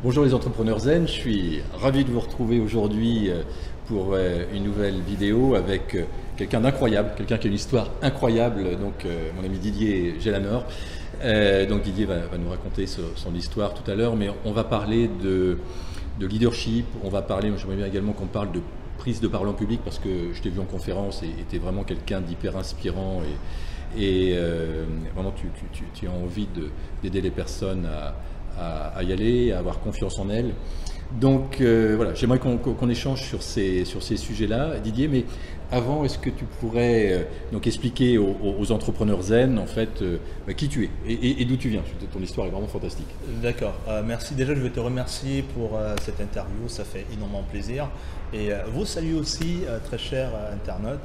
Bonjour les entrepreneurs zen, je suis ravi de vous retrouver aujourd'hui pour une nouvelle vidéo avec quelqu'un d'incroyable, quelqu'un qui a une histoire incroyable, donc mon ami Didier Gélanor. Donc Didier va nous raconter son histoire tout à l'heure, mais on va parler de leadership, on va parler, j'aimerais bien également qu'on parle de prise de parole en public parce que je t'ai vu en conférence et tu es vraiment quelqu'un d'hyper inspirant et vraiment tu as envie d'aider les personnes à y aller, à avoir confiance en elles. Donc voilà, j'aimerais qu'on échange sur ces sujets-là, Didier, mais avant, est-ce que tu pourrais donc expliquer aux entrepreneurs zen, en fait, qui tu es et d'où tu viens? Ton histoire est vraiment fantastique. D'accord, merci. Déjà, je veux te remercier pour cette interview, ça fait énormément plaisir. Et vous saluer aussi, très chers internautes.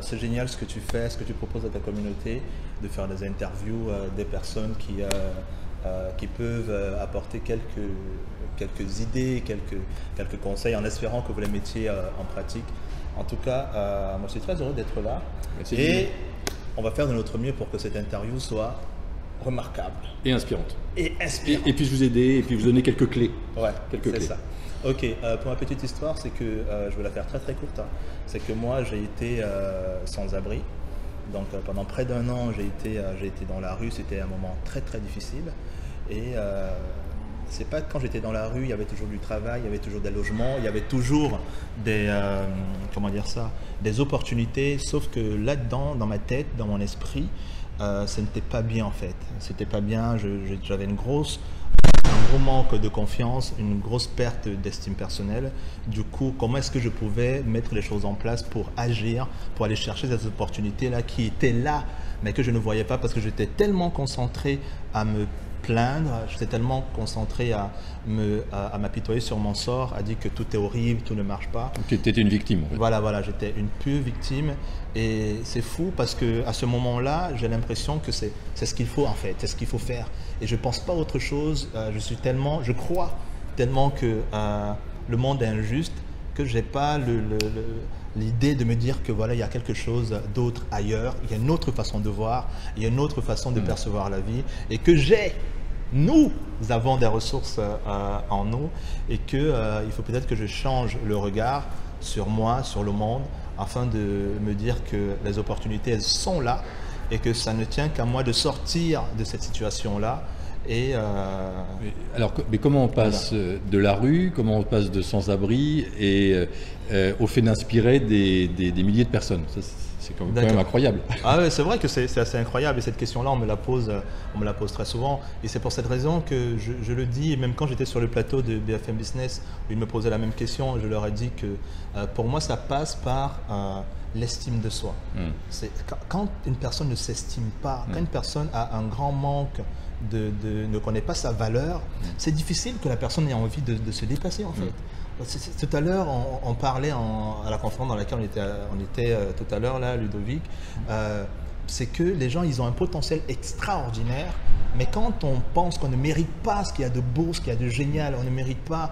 C'est génial ce que tu fais, ce que tu proposes à ta communauté, de faire des interviews des personnes qui peuvent apporter quelques idées, quelques conseils, en espérant que vous les mettiez en pratique. En tout cas, moi je suis très heureux d'être là. Merci. Et on va faire de notre mieux pour que cette interview soit remarquable. Et inspirante. Et inspirante. Et puis je vous aider, et puis vous donner quelques clés. Ouais, quelques clés. C'est ça. Ok, pour ma petite histoire, c'est que je vais la faire très très courte. Hein. C'est que moi j'ai été sans abri. Donc pendant près d'un an, j'ai été dans la rue. C'était un moment très très difficile. Et c'est pas quand j'étais dans la rue, il y avait toujours du travail, il y avait toujours des logements, il y avait toujours des des opportunités. Sauf que là-dedans, dans ma tête, dans mon esprit, ce n'était pas bien en fait. C'était pas bien. J'avais un gros manque de confiance, une grosse perte d'estime personnelle. Du coup, comment est-ce que je pouvais mettre les choses en place pour agir, pour aller chercher ces opportunités-là qui étaient là, mais que je ne voyais pas parce que j'étais tellement concentré à me plaindre, j'étais tellement concentré à m'apitoyer sur mon sort, à dire que tout est horrible, tout ne marche pas. Donc tu étais une victime en fait. Voilà, j'étais une pure victime et c'est fou parce que à ce moment-là, j'ai l'impression que c'est ce qu'il faut en fait, c'est ce qu'il faut faire et je pense pas à autre chose. Je crois tellement que le monde est injuste que j'ai pas l'idée de me dire que voilà, il y a quelque chose d'autre ailleurs, il y a une autre façon de voir, il y a une autre façon de percevoir la vie et que nous avons des ressources en nous et qu'il faut peut-être que je change le regard sur moi, sur le monde, afin de me dire que les opportunités, elles sont là et que ça ne tient qu'à moi de sortir de cette situation-là. Alors, mais comment on passe de la rue, comment on passe de sans-abri et au fait d'inspirer des milliers de personnes? C'est quand même incroyable. Ah ouais, c'est vrai que c'est assez incroyable et cette question-là, on me la pose très souvent. Et c'est pour cette raison que je le dis, et même quand j'étais sur le plateau de BFM Business, où ils me posaient la même question, je leur ai dit que pour moi, ça passe par l'estime de soi. Quand une personne ne s'estime pas, quand une personne a un grand manque, ne connaît pas sa valeur, c'est difficile que la personne ait envie de se dépasser en fait. Tout à l'heure, on parlait à la conférence dans laquelle on était tout à l'heure, là, Ludovic, c'est que les gens, ils ont un potentiel extraordinaire, mais quand on pense qu'on ne mérite pas ce qu'il y a de beau, ce qu'il y a de génial, on ne mérite pas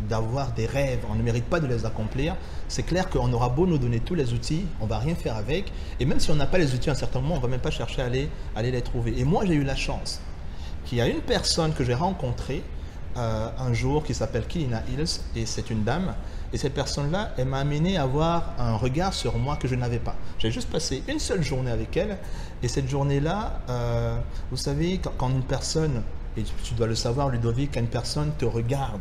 d'avoir des rêves, on ne mérite pas de les accomplir, c'est clair qu'on aura beau nous donner tous les outils, on ne va rien faire avec, et même si on n'a pas les outils à un certain moment, on ne va même pas chercher à aller les trouver. Et moi, j'ai eu la chance qu'il y a une personne que j'ai rencontrée un jour qui s'appelle Kilina Hills et c'est une dame et cette personne-là, elle m'a amené à avoir un regard sur moi que je n'avais pas. J'ai juste passé une seule journée avec elle et cette journée-là, vous savez, quand une personne, et tu dois le savoir Ludovic, quand une personne te regarde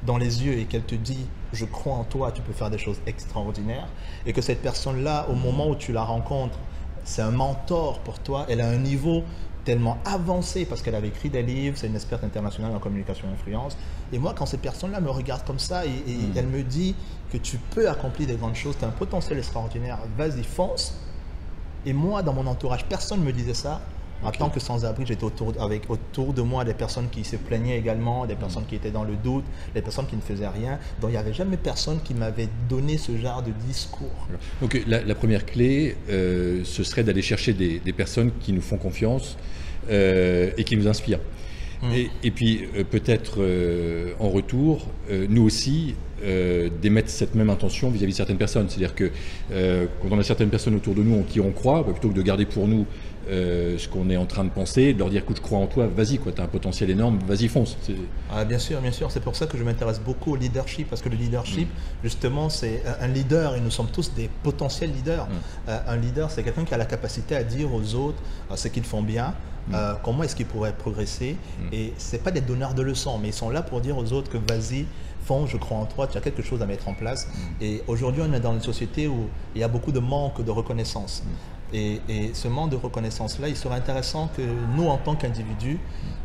dans les yeux et qu'elle te dit « je crois en toi, tu peux faire des choses extraordinaires » et que cette personne-là, au moment où tu la rencontres, c'est un mentor pour toi, elle a un niveau tellement avancée parce qu'elle avait écrit des livres, c'est une experte internationale en communication et influence. Et moi, quand cette personne-là me regarde comme ça et elle me dit que tu peux accomplir des grandes choses, tu as un potentiel extraordinaire, vas-y, fonce. Et moi, dans mon entourage, personne ne me disait ça. En tant que sans-abri, j'étais autour de moi des personnes qui se plaignaient également, des personnes qui étaient dans le doute, des personnes qui ne faisaient rien. Donc, il n'y avait jamais personne qui m'avait donné ce genre de discours. Donc, la première clé, ce serait d'aller chercher des personnes qui nous font confiance et qui nous inspirent. Et puis, peut-être en retour, nous aussi, d'émettre cette même intention vis-à-vis de certaines personnes. C'est-à-dire que quand on a certaines personnes autour de nous en qui on croit, plutôt que de garder pour nous ce qu'on est en train de penser, de leur dire écoute, je crois en toi, vas-y, tu as un potentiel énorme, vas-y, fonce. Ah, bien sûr, c'est pour ça que je m'intéresse beaucoup au leadership, parce que le leadership, justement, c'est un leader, et nous sommes tous des potentiels leaders. Un leader, c'est quelqu'un qui a la capacité à dire aux autres ce qu'ils font bien, comment est-ce qu'ils pourraient progresser, et ce n'est pas des donneurs de leçons, mais ils sont là pour dire aux autres que vas-y, fonce, je crois en toi, tu as quelque chose à mettre en place. Et aujourd'hui, on est dans une société où il y a beaucoup de manque de reconnaissance. Et ce manque de reconnaissance-là, il serait intéressant que nous, en tant qu'individus,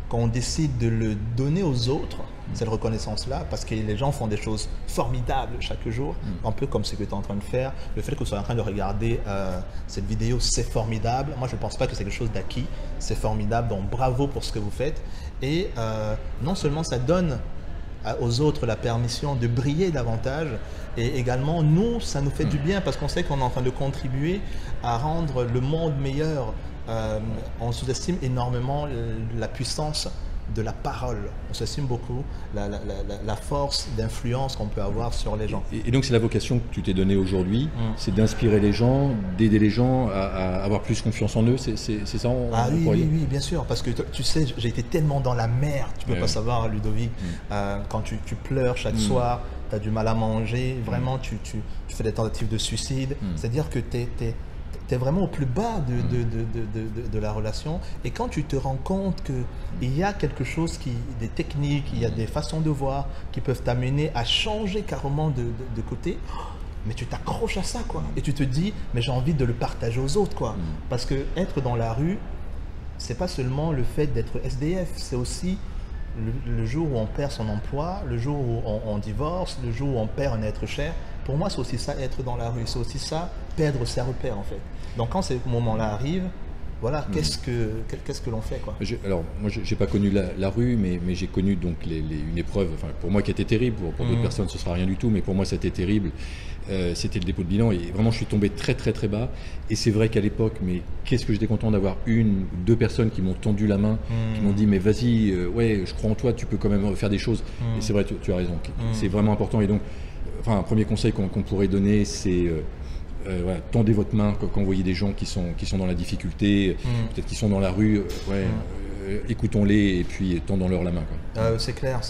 qu'on décide de le donner aux autres, cette reconnaissance-là, parce que les gens font des choses formidables chaque jour, un peu comme ce que tu es en train de faire. Le fait que tu sois en train de regarder cette vidéo, c'est formidable. Moi, je ne pense pas que c'est quelque chose d'acquis, c'est formidable, donc bravo pour ce que vous faites. Et non seulement ça donne aux autres la permission de briller davantage, et également nous, ça nous fait du bien parce qu'on sait qu'on est en train de contribuer à rendre le monde meilleur. On sous-estime énormément la puissance de la parole. On sous-estime beaucoup la force d'influence qu'on peut avoir sur les gens. Et donc c'est la vocation que tu t'es donnée aujourd'hui, c'est d'inspirer les gens, d'aider les gens à avoir plus confiance en eux, c'est ça oui, bien sûr, parce que tu sais, j'ai été tellement dans la merde, tu peux pas savoir, Ludovic, quand tu pleures chaque soir, tu as du mal à manger, vraiment tu fais des tentatives de suicide, c'est-à-dire que tu es vraiment au plus bas de la relation, et quand tu te rends compte qu'il y a quelque chose, des techniques, il y a des façons de voir qui peuvent t'amener à changer carrément de côté, mais tu t'accroches à ça, quoi, et tu te dis mais j'ai envie de le partager aux autres, quoi, parce que être dans la rue, c'est pas seulement le fait d'être SDF, c'est aussi le jour où on perd son emploi, le jour où on divorce, le jour où on perd un être cher. Pour moi, c'est aussi ça, être dans la rue, c'est aussi ça, perdre ses repères, en fait. Donc quand ces moments-là arrivent, voilà, qu'est-ce que l'on fait, quoi. Alors, moi, je n'ai pas connu la rue, mais j'ai connu donc une épreuve, enfin, pour moi qui était terrible, pour d'autres personnes ce ne sera rien du tout, mais pour moi c'était terrible. C'était le dépôt de bilan, et vraiment je suis tombé très très très bas, et c'est vrai qu'à l'époque, mais qu'est-ce que j'étais content d'avoir une ou deux personnes qui m'ont tendu la main, qui m'ont dit mais vas-y, ouais, je crois en toi, tu peux quand même faire des choses, et c'est vrai, tu as raison, c'est vraiment important. Et donc, enfin, un premier conseil qu'on pourrait donner, c'est voilà, tendez votre main quand vous voyez des gens qui sont dans la difficulté, peut-être qui sont dans la rue, écoutons-les et puis tendons-leur la main, quoi. C'est clair,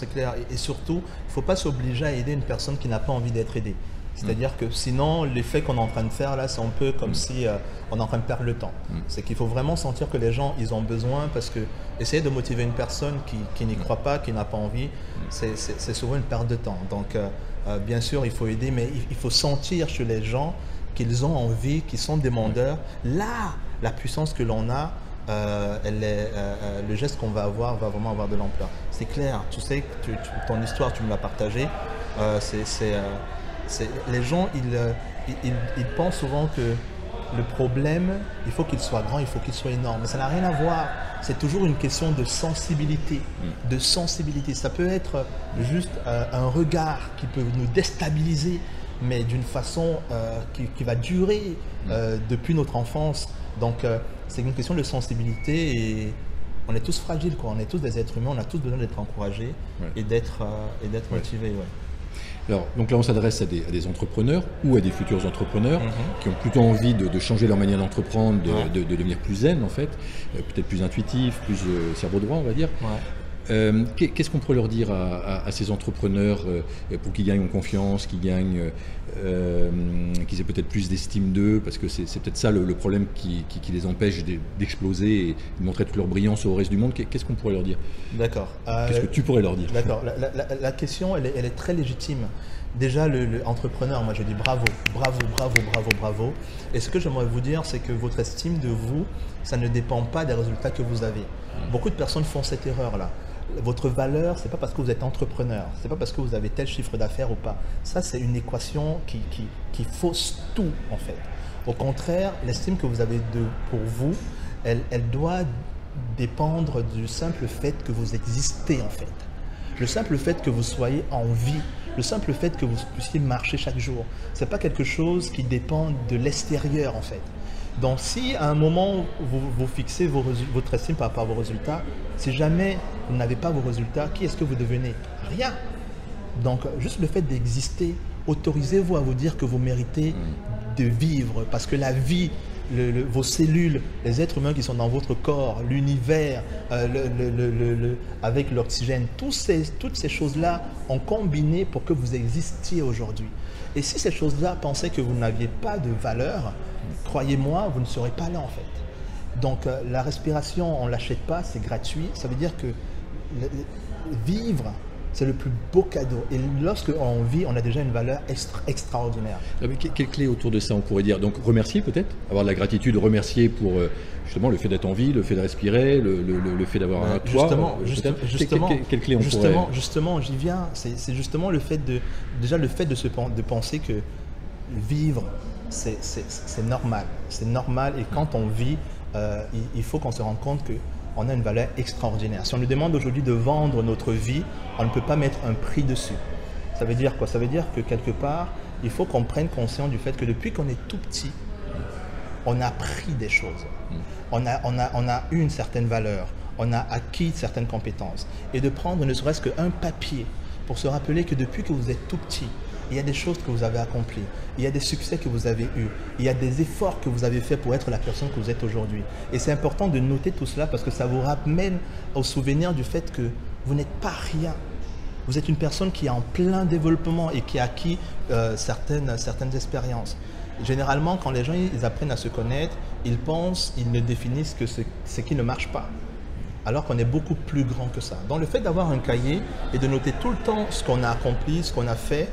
et surtout, il ne faut pas s'obliger à aider une personne qui n'a pas envie d'être aidée. C'est-à-dire que sinon, l'effet qu'on est en train de faire là, c'est un peu comme si on est en train de perdre le temps. C'est qu'il faut vraiment sentir que les gens, ils ont besoin, parce que essayer de motiver une personne qui n'y croit pas, qui n'a pas envie, c'est souvent une perte de temps. Donc, bien sûr, il faut aider, mais il faut sentir chez les gens qu'ils ont envie, qu'ils sont demandeurs. Là, la puissance que l'on a, le geste qu'on va avoir va vraiment avoir de l'ampleur. C'est clair, tu sais, ton histoire, tu me l'as partagée. Les gens, ils pensent souvent que le problème, il faut qu'il soit grand, il faut qu'il soit énorme. Mais ça n'a rien à voir. C'est toujours une question de sensibilité. De sensibilité. Ça peut être juste un regard qui peut nous déstabiliser, mais d'une façon qui va durer depuis notre enfance. Donc, c'est une question de sensibilité, et on est tous fragiles, quoi. On est tous des êtres humains, on a tous besoin d'être encouragés et d'être motivés. Alors, donc là, on s'adresse à des entrepreneurs ou à des futurs entrepreneurs qui ont plutôt envie de changer leur manière d'entreprendre, de devenir plus zen, en fait, peut-être plus intuitif, plus cerveau droit, on va dire. Qu'est-ce qu'on pourrait leur dire à ces entrepreneurs pour qu'ils gagnent en confiance, qu'ils aient peut-être plus d'estime d'eux, parce que c'est peut-être ça le problème qui les empêche d'exploser et de montrer toute leur brillance au reste du monde. Qu'est-ce qu'on pourrait leur dire? D'accord. Qu'est-ce que tu pourrais leur dire? D'accord. La question, elle est très légitime. Déjà, l'entrepreneur, moi je dis bravo. Et ce que j'aimerais vous dire, c'est que votre estime de vous, ça ne dépend pas des résultats que vous avez. Beaucoup de personnes font cette erreur-là. Votre valeur, c'est pas parce que vous êtes entrepreneur, c'est pas parce que vous avez tel chiffre d'affaires ou pas. Ça, c'est une équation qui fausse tout, en fait. Au contraire, l'estime que vous avez pour vous, elle doit dépendre du simple fait que vous existez, en fait. Le simple fait que vous soyez en vie, le simple fait que vous puissiez marcher chaque jour, c'est pas quelque chose qui dépend de l'extérieur, en fait. Donc, si à un moment vous fixez votre estime par rapport à vos résultats, si jamais vous n'avez pas vos résultats, qui est-ce que vous devenez? Rien. Donc, juste le fait d'exister, autorisez-vous à vous dire que vous méritez de vivre, parce que la vie, vos cellules, les êtres humains qui sont dans votre corps, l'univers, avec l'oxygène, toutes ces choses-là ont combiné pour que vous existiez aujourd'hui. Et si ces choses-là pensaient que vous n'aviez pas de valeur, croyez-moi, vous ne serez pas là en fait. Donc la respiration, on ne l'achète pas, c'est gratuit. Ça veut dire que vivre, c'est le plus beau cadeau. Et lorsque on vit, on a déjà une valeur extraordinaire. Quelle clé autour de ça on pourrait dire? Donc remercier peut-être, avoir de la gratitude, remercier pour justement le fait d'être en vie, le fait de respirer, le fait d'avoir un toit. Justement, quelle clé on pourrait... Justement, j'y viens. C'est justement le fait de de penser que vivre, c'est normal. C'est normal et quand on vit, il faut qu'on se rende compte que on a une valeur extraordinaire. Si on nous demande aujourd'hui de vendre notre vie, on ne peut pas mettre un prix dessus. Ça veut dire quoi? Ça veut dire que quelque part, il faut qu'on prenne conscience du fait que depuis qu'on est tout petit, on a appris des choses. On a eu une certaine valeur. On a acquis certaines compétences. Et de prendre ne serait-ce qu'un papier pour se rappeler que depuis que vous êtes tout petit, il y a des choses que vous avez accomplies, il y a des succès que vous avez eus, il y a des efforts que vous avez faits pour être la personne que vous êtes aujourd'hui. Et c'est important de noter tout cela parce que ça vous ramène au souvenir du fait que vous n'êtes pas rien. Vous êtes une personne qui est en plein développement et qui a acquis certaines expériences. Généralement, quand les gens ils apprennent à se connaître, ils ne définissent que ce qui ne marche pas. Alors qu'on est beaucoup plus grand que ça. Donc le fait d'avoir un cahier et de noter tout le temps ce qu'on a accompli, ce qu'on a fait,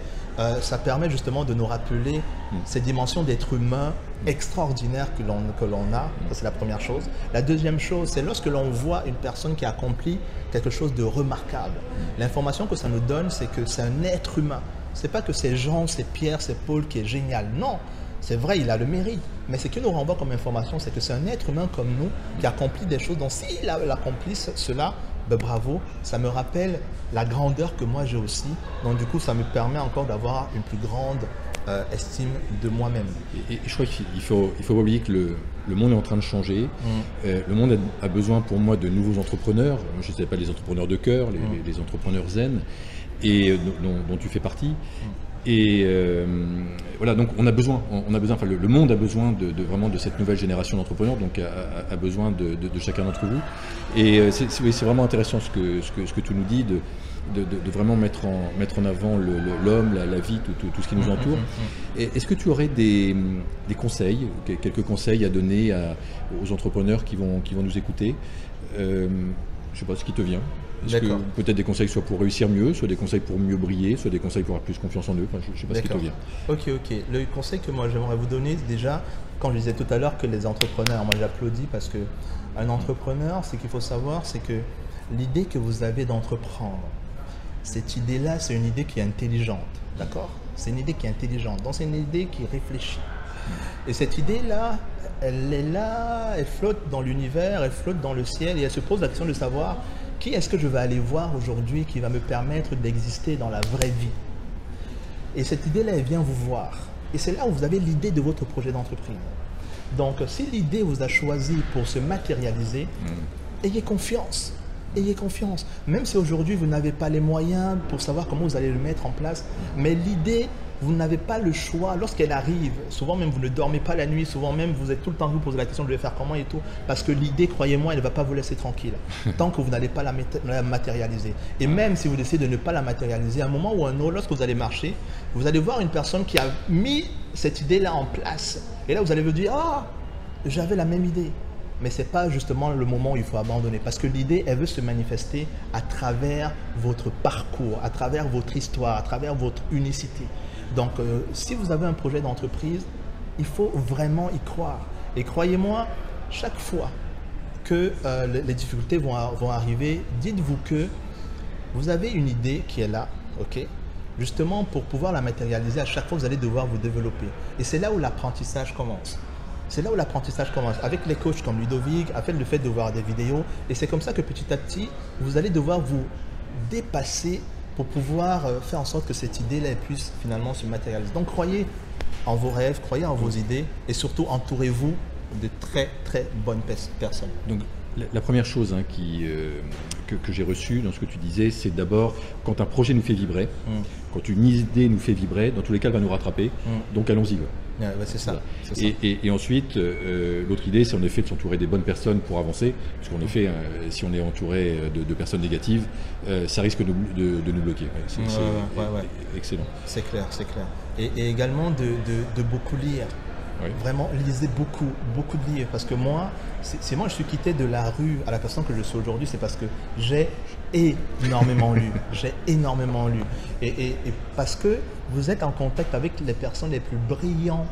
ça permet justement de nous rappeler ces dimensions d'être humain extraordinaires que l'on a. Ça, c'est la première chose. La deuxième chose, c'est lorsque l'on voit une personne qui a accompli quelque chose de remarquable. L'information que ça nous donne, c'est que c'est un être humain. Ce n'est pas que c'est Jean, c'est Pierre, c'est Paul qui est génial. Non, c'est vrai, il a le mérite. Mais ce qu'il nous renvoie comme information, c'est que c'est un être humain comme nous qui accomplit des choses. Donc s'il a accompli cela, ben bravo, ça me rappelle la grandeur que moi j'ai aussi. Donc du coup, ça me permet encore d'avoir une plus grande estime de moi-même. Et je crois qu'il faut pas oublier que le monde est en train de changer. Le monde a besoin pour moi de nouveaux entrepreneurs. Je ne sais pas, les entrepreneurs de cœur, les entrepreneurs zen, et dont tu fais partie. Et voilà, donc on a besoin, enfin le monde a besoin vraiment de cette nouvelle génération d'entrepreneurs, donc a besoin de chacun d'entre vous. Et c'est vraiment intéressant ce que tu nous dis, de vraiment mettre en avant l'homme, la vie, tout ce qui nous entoure. Est-ce que tu aurais des conseils, quelques conseils à donner aux entrepreneurs qui vont nous écouter? Je ne sais pas ce qui te vient. Est-ce que peut-être des conseils soit pour réussir mieux, soit des conseils pour mieux briller, soit des conseils pour avoir plus confiance en eux? Enfin, je ne sais pas ce qui te vient. Ok. Le conseil que moi j'aimerais vous donner, déjà, quand je disais tout à l'heure que les entrepreneurs, moi j'applaudis parce qu'un entrepreneur, ce qu'il faut savoir, c'est que l'idée que vous avez d'entreprendre, cette idée-là, c'est une idée qui est intelligente, d'accord? C'est une idée qui est intelligente, donc c'est une idée qui réfléchit. Et cette idée-là, elle est là, elle flotte dans l'univers, elle flotte dans le ciel et elle se pose la question de savoir qui est-ce que je vais aller voir aujourd'hui qui va me permettre d'exister dans la vraie vie? Et cette idée-là, elle vient vous voir. Et c'est là où vous avez l'idée de votre projet d'entreprise. Donc, si l'idée vous a choisi pour se matérialiser, ayez confiance. Ayez confiance. Même si aujourd'hui, vous n'avez pas les moyens pour savoir comment vous allez le mettre en place, mais l'idée, vous n'avez pas le choix. Lorsqu'elle arrive, souvent même vous ne dormez pas la nuit, souvent même vous êtes tout le temps vous posez la question de le faire comment et tout, parce que l'idée, croyez-moi, elle ne va pas vous laisser tranquille tant que vous n'allez pas la matérialiser. Et même si vous décidez de ne pas la matérialiser, à un moment ou à un autre, lorsque vous allez marcher, vous allez voir une personne qui a mis cette idée-là en place. Et là, vous allez vous dire, ah, j'avais la même idée. Mais ce n'est pas justement le moment où il faut abandonner, parce que l'idée, elle veut se manifester à travers votre parcours, à travers votre histoire, à travers votre unicité. Donc, si vous avez un projet d'entreprise, il faut vraiment y croire. Et croyez-moi, chaque fois que les difficultés vont arriver, dites-vous que vous avez une idée qui est là, ok? Justement, pour pouvoir la matérialiser, à chaque fois, vous allez devoir vous développer. Et c'est là où l'apprentissage commence. C'est là où l'apprentissage commence, avec les coachs comme Ludovic, avec le fait de voir des vidéos. Et c'est comme ça que petit à petit, vous allez devoir vous dépasser pour pouvoir faire en sorte que cette idée-là puisse finalement se matérialiser. Donc croyez en vos rêves, croyez en vos idées et surtout entourez-vous de très très bonnes personnes. Donc la première chose que j'ai reçu dans ce que tu disais, c'est d'abord quand un projet nous fait vibrer, quand une idée nous fait vibrer, dans tous les cas, elle va nous rattraper. Donc allons-y. Ouais, c'est ça. Voilà. Et ensuite, l'autre idée, c'est en effet de s'entourer des bonnes personnes pour avancer, parce qu'en effet, si on est entouré de personnes négatives, ça risque de nous bloquer. C'est excellent. C'est clair, c'est clair. Et également de beaucoup lire. Oui. Vraiment, lisez beaucoup de livres. Parce que moi, si moi je suis quitté de la rue à la personne que je suis aujourd'hui, c'est parce que j'ai énormément lu. J'ai énormément lu. Et parce que vous êtes en contact avec les personnes les plus brillantes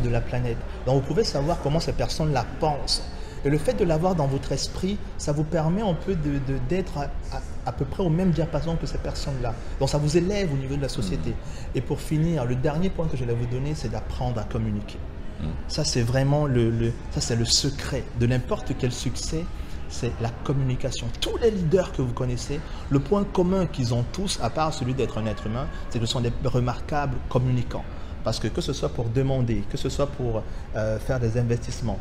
de la planète. Donc vous pouvez savoir comment ces personnes-là pensent. Et le fait de l'avoir dans votre esprit, ça vous permet un peu d'être à peu près au même diapason que ces personnes-là. Donc ça vous élève au niveau de la société. Et pour finir, le dernier point que je vais vous donner, c'est d'apprendre à communiquer. Ça, c'est vraiment ça, c'est le secret de n'importe quel succès, c'est la communication. Tous les leaders que vous connaissez, le point commun qu'ils ont tous, à part celui d'être un être humain, c'est que ce sont des remarquables communicants. Parce que ce soit pour demander, que ce soit pour faire des investissements,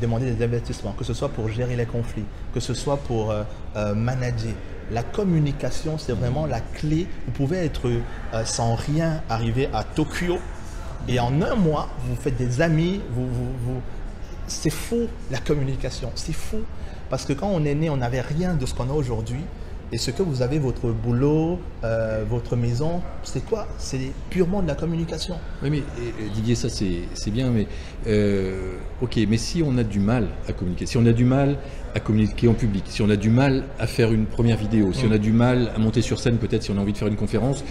demander des investissements, que ce soit pour gérer les conflits, que ce soit pour manager, la communication, c'est vraiment la clé. Vous pouvez être sans rien arriver à Tokyo et en un mois, vous faites des amis, c'est fou la communication, c'est fou. Parce que quand on est né, on n'avait rien de ce qu'on a aujourd'hui. Et ce que vous avez, votre boulot, votre maison, c'est quoi? C'est purement de la communication. Oui, mais Didier, ça c'est bien, mais ok, mais si on a du mal à communiquer, si on a du mal à communiquer en public, si on a du mal à faire une première vidéo, si on a du mal à monter sur scène, peut-être si on a envie de faire une conférence,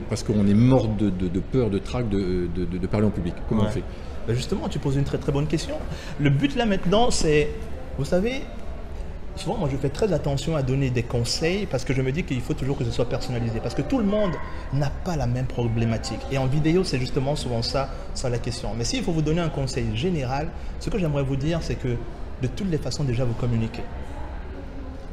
parce qu'on est mort de peur, de trac de parler en public, comment on fait? Ben justement, tu poses une très bonne question. Le but là maintenant, c'est, vous savez, souvent, moi, je fais très attention à donner des conseils parce que je me dis qu'il faut toujours que ce soit personnalisé. Parce que tout le monde n'a pas la même problématique. Et en vidéo, c'est justement souvent ça la question. Mais s'il faut vous donner un conseil général, ce que j'aimerais vous dire, c'est que de toutes les façons, déjà, vous communiquez.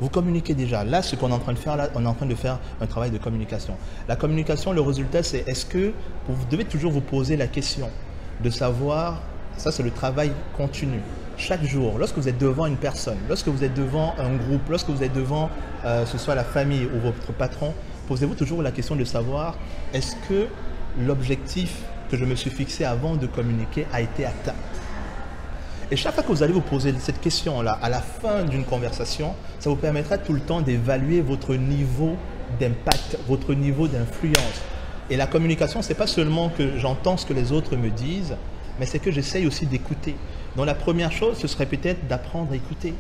Vous communiquez déjà. Là, ce qu'on est en train de faire, là, on est en train de faire un travail de communication. La communication, le résultat, c'est est-ce que vous devez toujours vous poser la question de savoir, ça c'est le travail continu. Chaque jour, lorsque vous êtes devant une personne, lorsque vous êtes devant un groupe, lorsque vous êtes devant, ce soit la famille ou votre patron, posez-vous toujours la question de savoir est-ce que l'objectif que je me suis fixé avant de communiquer a été atteint? Et chaque fois que vous allez vous poser cette question-là, à la fin d'une conversation, ça vous permettra tout le temps d'évaluer votre niveau d'impact, votre niveau d'influence. Et la communication, ce n'est pas seulement que j'entends ce que les autres me disent, mais c'est que j'essaye aussi d'écouter. Donc la première chose, ce serait peut-être d'apprendre à écouter.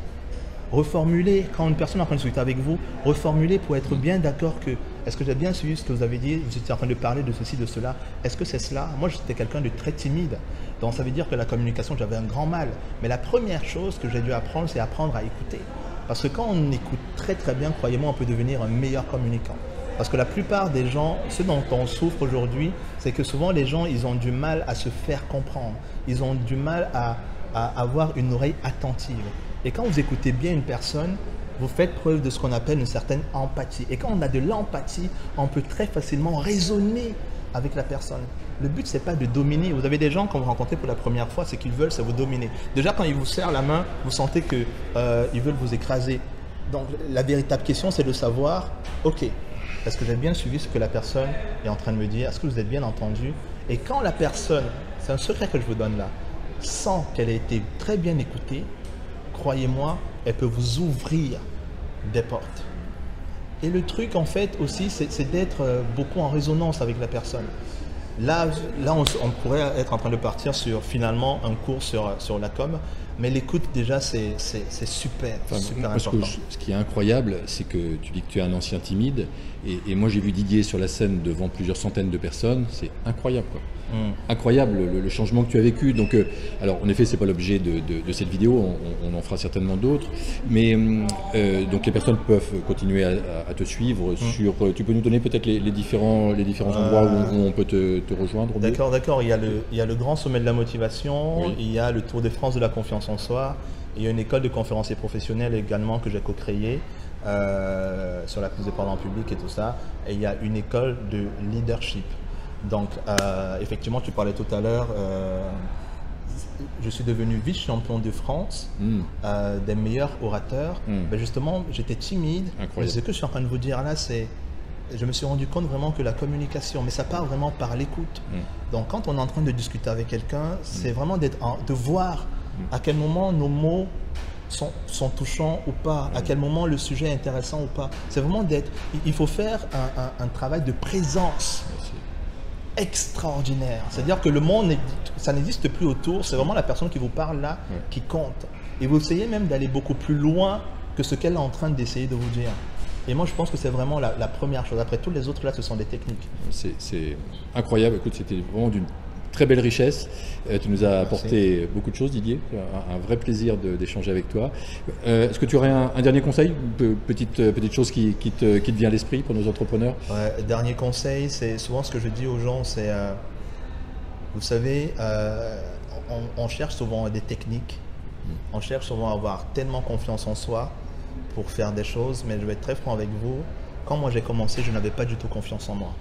Reformuler, quand une personne est en train de discuter avec vous, reformuler pour être bien d'accord que, est-ce que j'ai bien suivi ce que vous avez dit, vous étiez en train de parler de ceci, de cela, est-ce que c'est cela? Moi, j'étais quelqu'un de très timide, donc ça veut dire que la communication, j'avais un grand mal. Mais la première chose que j'ai dû apprendre, c'est apprendre à écouter. Parce que quand on écoute très très bien, croyez-moi, on peut devenir un meilleur communicant. Parce que la plupart des gens, ce dont on souffre aujourd'hui, c'est que souvent les gens, ils ont du mal à se faire comprendre. Ils ont du mal à avoir une oreille attentive. Et quand vous écoutez bien une personne, vous faites preuve de ce qu'on appelle une certaine empathie. Et quand on a de l'empathie, on peut très facilement raisonner avec la personne. Le but, ce n'est pas de dominer. Vous avez des gens, quand vous rencontrez pour la première fois, ce qu'ils veulent, c'est vous dominer. Déjà, quand ils vous serrent la main, vous sentez qu'ils veulent vous écraser. Donc, la véritable question, c'est de savoir, ok, est-ce que j'ai bien suivi ce que la personne est en train de me dire? Est-ce que vous êtes bien entendu? Et quand la personne, c'est un secret que je vous donne là, sent qu'elle a été très bien écoutée, croyez-moi, elle peut vous ouvrir des portes. Et le truc, en fait, aussi, c'est d'être beaucoup en résonance avec la personne. Là on pourrait être en train de partir sur, finalement, un cours sur la com, mais l'écoute, déjà, c'est super, super important. Ce qui est incroyable, c'est que tu dis que tu es un ancien timide, et moi, j'ai vu Didier sur la scène devant plusieurs centaines de personnes, c'est incroyable, quoi. Incroyable le changement que tu as vécu. Donc, alors en effet, c'est pas l'objet de cette vidéo, on en fera certainement d'autres, mais donc les personnes peuvent continuer à te suivre sur. Tu peux nous donner peut-être les différents endroits où on peut te rejoindre? D'accord. Il y a le Grand Sommet de la Motivation, oui. Il y a le Tour de France de la Confiance en Soi, il y a une école de conférenciers professionnels également que j'ai co-créée sur la prise de parole en public et tout ça, et il y a une école de leadership. Donc, effectivement, tu parlais tout à l'heure, je suis devenu vice-champion de France, des meilleurs orateurs. Ben justement, j'étais timide. Mais ce que je suis en train de vous dire là, c'est je me suis rendu compte vraiment que la communication, mais ça part vraiment par l'écoute. Donc quand on est en train de discuter avec quelqu'un, c'est vraiment de voir à quel moment nos mots sont touchants ou pas, à quel moment le sujet est intéressant ou pas. C'est vraiment il faut faire un travail de présence extraordinaire. C'est-à-dire que le monde, ça n'existe plus autour, c'est vraiment la personne qui vous parle là qui compte. Et vous essayez même d'aller beaucoup plus loin que ce qu'elle est en train d'essayer de vous dire. Et moi, je pense que c'est vraiment la première chose. Après, tous les autres, là, ce sont des techniques. C'est incroyable. Écoute, c'était vraiment d'une très belle richesse. Tu nous as apporté beaucoup de choses, Didier. Un vrai plaisir d'échanger avec toi. Est-ce que tu aurais un dernier conseil, une petite chose qui te vient à l'esprit pour nos entrepreneurs? Dernier conseil, c'est souvent ce que je dis aux gens, c'est, vous savez, on cherche souvent des techniques. On cherche souvent à avoir tellement confiance en soi pour faire des choses, mais je vais être très franc avec vous. Quand moi j'ai commencé, je n'avais pas du tout confiance en moi.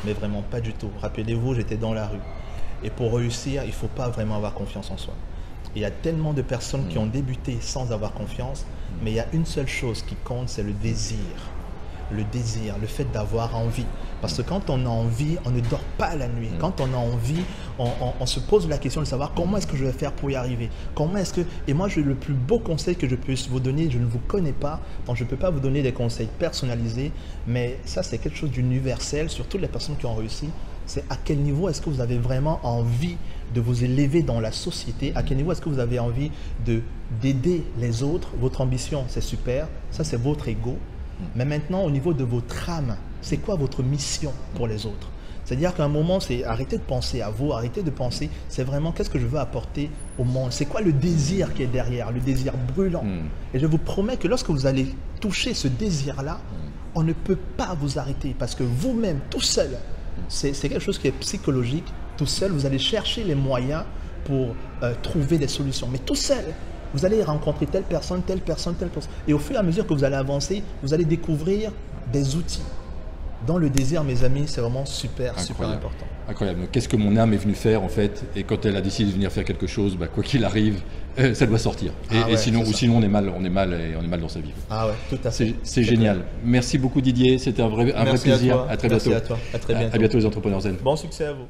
Mais vraiment pas du tout. Rappelez-vous, j'étais dans la rue. Et pour réussir, il ne faut pas vraiment avoir confiance en soi. Il y a tellement de personnes qui ont débuté sans avoir confiance, mais il y a une seule chose qui compte, c'est le désir. Le désir, le fait d'avoir envie. Parce que quand on a envie, on ne dort pas la nuit. Quand on a envie, on se pose la question de savoir comment est-ce que je vais faire pour y arriver. Comment est-ce que... Et moi, le plus beau conseil que je puisse vous donner, je ne vous connais pas, donc je ne peux pas vous donner des conseils personnalisés, mais ça, c'est quelque chose d'universel, surtout les personnes qui ont réussi. C'est à quel niveau est-ce que vous avez vraiment envie de vous élever dans la société, à quel niveau est-ce que vous avez envie d'aider les autres. Votre ambition, c'est super, ça c'est votre ego. Mais maintenant, au niveau de votre âme, c'est quoi votre mission pour les autres? C'est-à-dire qu'à un moment, c'est arrêter de penser à vous, arrêter de penser, c'est vraiment qu'est-ce que je veux apporter au monde? C'est quoi le désir qui est derrière, le désir brûlant? Et je vous promets que lorsque vous allez toucher ce désir-là, on ne peut pas vous arrêter parce que vous-même, tout seul, c'est quelque chose qui est psychologique. Tout seul, vous allez chercher les moyens pour trouver des solutions. Mais tout seul, vous allez rencontrer telle personne, telle personne, telle personne. Et au fur et à mesure que vous allez avancer, vous allez découvrir des outils. Dans le désir, mes amis, c'est vraiment super important. Incroyable. Qu'est-ce que mon âme est venue faire en fait? Et quand elle a décidé de venir faire quelque chose, bah, quoi qu'il arrive, ça doit sortir. Et sinon on est mal dans sa vie. Ah ouais, tout à fait. C'est génial. Merci beaucoup Didier, c'était un vrai plaisir. À très bientôt. Merci à toi. À très bientôt. À bientôt les entrepreneurs zen. Bon succès à vous.